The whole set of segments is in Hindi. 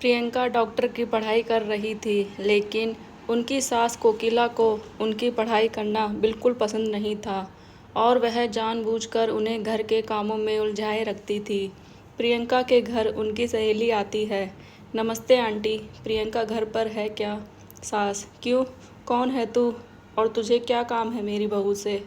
प्रियंका डॉक्टर की पढ़ाई कर रही थी, लेकिन उनकी सास कोकिला को उनकी पढ़ाई करना बिल्कुल पसंद नहीं था और वह जानबूझकर उन्हें घर के कामों में उलझाए रखती थी। प्रियंका के घर उनकी सहेली आती है। नमस्ते आंटी, प्रियंका घर पर है क्या? सास: क्यों, कौन है तू और तुझे क्या काम है मेरी बहू से?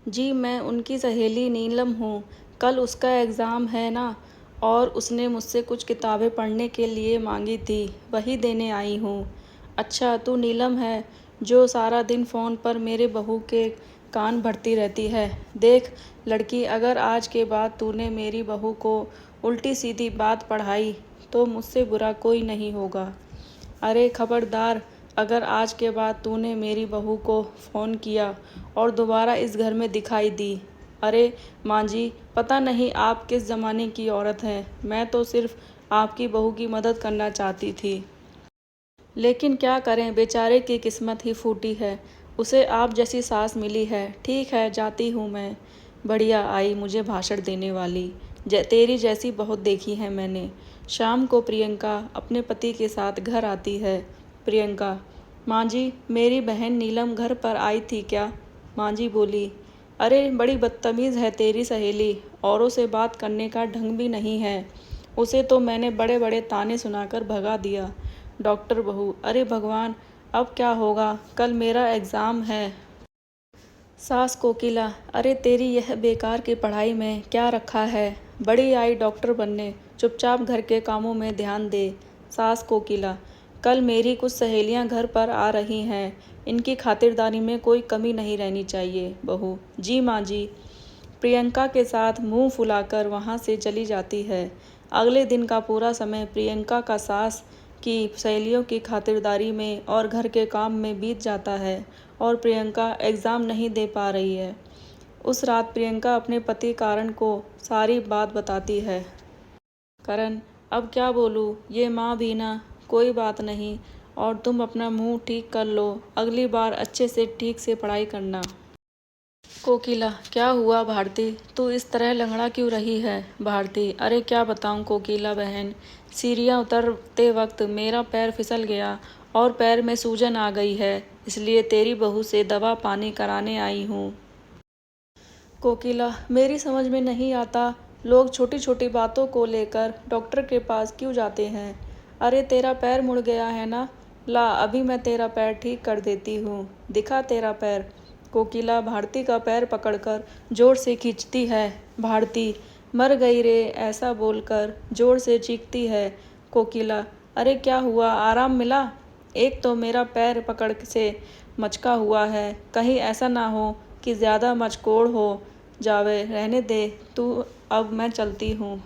जी, मैं उनकी सहेली नीलम हूँ। कल उसका एग्ज़ाम है ना, और उसने मुझसे कुछ किताबें पढ़ने के लिए मांगी थी, वही देने आई हूँ। अच्छा, तू नीलम है जो सारा दिन फ़ोन पर मेरे बहू के कान भरती रहती है। देख लड़की, अगर आज के बाद तूने मेरी बहू को उल्टी सीधी बात पढ़ाई तो मुझसे बुरा कोई नहीं होगा। अरे खबरदार, अगर आज के बाद तूने मेरी बहू को फ़ोन किया और दोबारा इस घर में दिखाई दी। अरे माँ जी, पता नहीं आप किस ज़माने की औरत हैं, मैं तो सिर्फ आपकी बहू की मदद करना चाहती थी। लेकिन क्या करें, बेचारे की किस्मत ही फूटी है, उसे आप जैसी सास मिली है। ठीक है, जाती हूँ मैं। बढ़िया आई मुझे भाषण देने वाली, तेरी जैसी बहुत देखी है मैंने। शाम को प्रियंका अपने पति के साथ घर आती है। प्रियंका: माँ जी, मेरी बहन नीलम घर पर आई थी क्या? माँ जी बोली: अरे बड़ी बदतमीज़ है तेरी सहेली, औरों से बात करने का ढंग भी नहीं है। उसे तो मैंने बड़े बड़े ताने सुनाकर भगा दिया। डॉक्टर बहू: अरे भगवान, अब क्या होगा, कल मेरा एग्ज़ाम है। सास कोकिला: अरे तेरी यह बेकार की पढ़ाई में क्या रखा है, बड़ी आई डॉक्टर बनने, चुपचाप घर के कामों में ध्यान दे। सास कोकिला: कल मेरी कुछ सहेलियां घर पर आ रही हैं, इनकी खातिरदारी में कोई कमी नहीं रहनी चाहिए। बहू: जी माँ जी। प्रियंका के साथ मुंह फुलाकर वहां से चली जाती है। अगले दिन का पूरा समय प्रियंका का सास की सहेलियों की खातिरदारी में और घर के काम में बीत जाता है, और प्रियंका एग्ज़ाम नहीं दे पा रही है। उस रात प्रियंका अपने पति करण को सारी बात बताती है। करण: अब क्या बोलूँ, ये माँ भी ना, कोई बात नहीं, और तुम अपना मुंह ठीक कर लो, अगली बार अच्छे से ठीक से पढ़ाई करना। कोकिला: क्या हुआ भारती, तू इस तरह लंगड़ा क्यों रही है? भारती: अरे क्या बताऊं कोकिला बहन, सीढ़ियाँ उतरते वक्त मेरा पैर फिसल गया और पैर में सूजन आ गई है, इसलिए तेरी बहू से दवा पानी कराने आई हूँ। कोकिला: मेरी समझ में नहीं आता, लोग छोटी छोटी बातों को लेकर डॉक्टर के पास क्यों जाते हैं। अरे तेरा पैर मुड़ गया है ना, ला अभी मैं तेरा पैर ठीक कर देती हूँ, दिखा तेरा पैर। कोकिला भारती का पैर पकड़कर जोर से खींचती है। भारती: मर गई रे, ऐसा बोलकर जोर से चीखती है। कोकिला: अरे क्या हुआ, आराम मिला? एक तो मेरा पैर पकड़ से मचका हुआ है, कहीं ऐसा ना हो कि ज़्यादा मचकोड़ हो जावे, रहने दे तू, अब मैं चलती हूँ।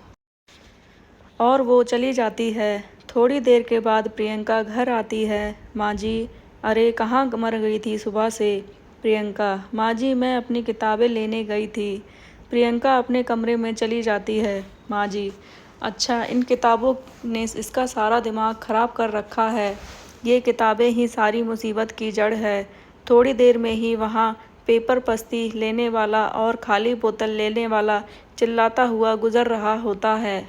और वो चली जाती है। थोड़ी देर के बाद प्रियंका घर आती है। माँ जी: अरे कहाँ मर गई थी सुबह से? प्रियंका: माँ जी, मैं अपनी किताबें लेने गई थी। प्रियंका अपने कमरे में चली जाती है। माँ जी: अच्छा, इन किताबों ने इसका सारा दिमाग खराब कर रखा है, ये किताबें ही सारी मुसीबत की जड़ है। थोड़ी देर में ही वहाँ पेपर पस्ती लेने वाला और खाली बोतल लेने वाला चिल्लाता हुआ गुजर रहा होता है।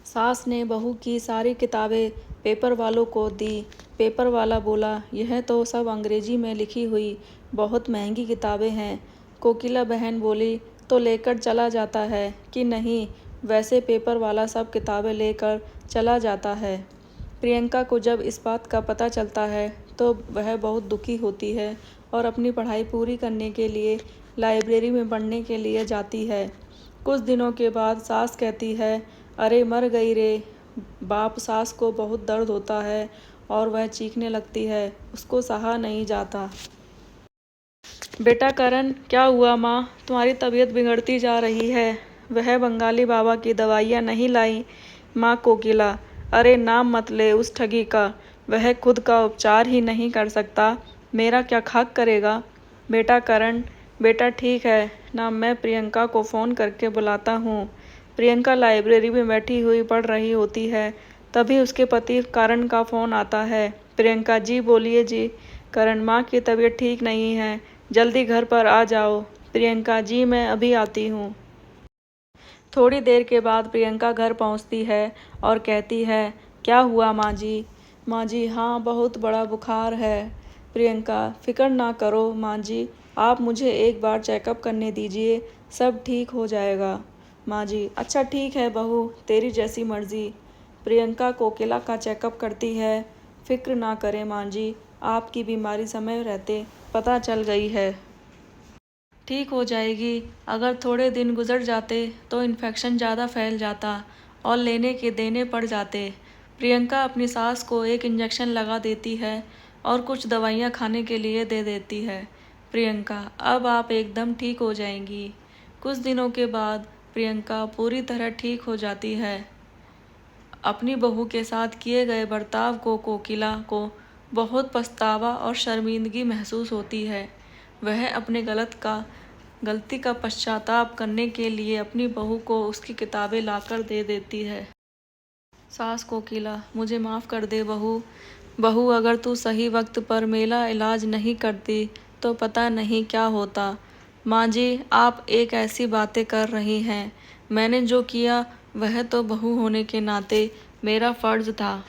सास ने बहू की सारी किताबें पेपर वालों को दी। पेपर वाला बोला: यह तो सब अंग्रेजी में लिखी हुई बहुत महंगी किताबें हैं। कोकिला बहन बोली: तो लेकर चला जाता है कि नहीं? वैसे पेपर वाला सब किताबें लेकर चला जाता है। प्रियंका को जब इस बात का पता चलता है तो वह बहुत दुखी होती है और अपनी पढ़ाई पूरी करने के लिए लाइब्रेरी में पढ़ने के लिए जाती है। कुछ दिनों के बाद सास कहती है: अरे मर गई रे। बाप सास को बहुत दर्द होता है और वह चीखने लगती है, उसको सहा नहीं जाता। बेटा करण, क्या हुआ माँ, तुम्हारी तबीयत बिगड़ती जा रही है। वह बंगाली बाबा की दवाइयाँ नहीं लाई? माँ कोकिला: अरे नाम मत ले उस ठगी का, वह खुद का उपचार ही नहीं कर सकता, मेरा क्या खाक करेगा। बेटा करण: बेटा ठीक है ना, मैं प्रियंका को फ़ोन करके बुलाता हूँ। प्रियंका लाइब्रेरी में बैठी हुई पढ़ रही होती है, तभी उसके पति करण का फ़ोन आता है। प्रियंका: जी बोलिए जी। करण: माँ की तबीयत ठीक नहीं है, जल्दी घर पर आ जाओ। प्रियंका: जी मैं अभी आती हूँ। थोड़ी देर के बाद प्रियंका घर पहुंचती है और कहती है, क्या हुआ माँ जी? माँ जी, हाँ, बहुत बड़ा बुखार है। प्रियंका, फिक्र ना करो माँ जी, आप मुझे एक बार चेकअप करने दीजिए, सब ठीक हो जाएगा। माँ जी, अच्छा ठीक है बहू, तेरी जैसी मर्जी। प्रियंका कोकिला का चेकअप करती है। फिक्र ना करें माँ जी, आपकी बीमारी समय रहते पता चल गई है, ठीक हो जाएगी। अगर थोड़े दिन गुजर जाते तो इन्फेक्शन ज़्यादा फैल जाता और लेने के देने पड़ जाते। प्रियंका अपनी सास को एक इंजेक्शन लगा देती है और कुछ दवाइयाँ खाने के लिए दे देती है। प्रियंका, अब आप एकदम ठीक हो जाएंगी। कुछ दिनों के बाद प्रियंका पूरी तरह ठीक हो जाती है। अपनी बहू के साथ किए गए बर्ताव को कोकिला को बहुत पछतावा और शर्मिंदगी महसूस होती है। वह अपने गलती का पश्चाताप करने के लिए अपनी बहू को उसकी किताबें लाकर दे देती है। सास कोकिला, मुझे माफ़ कर दे बहू। बहू, अगर तू सही वक्त पर मेरा इलाज नहीं करती तो पता नहीं क्या होता। माँ जी, आप एक ऐसी बातें कर रही हैं। मैंने जो किया वह तो बहू होने के नाते मेरा फ़र्ज़ था।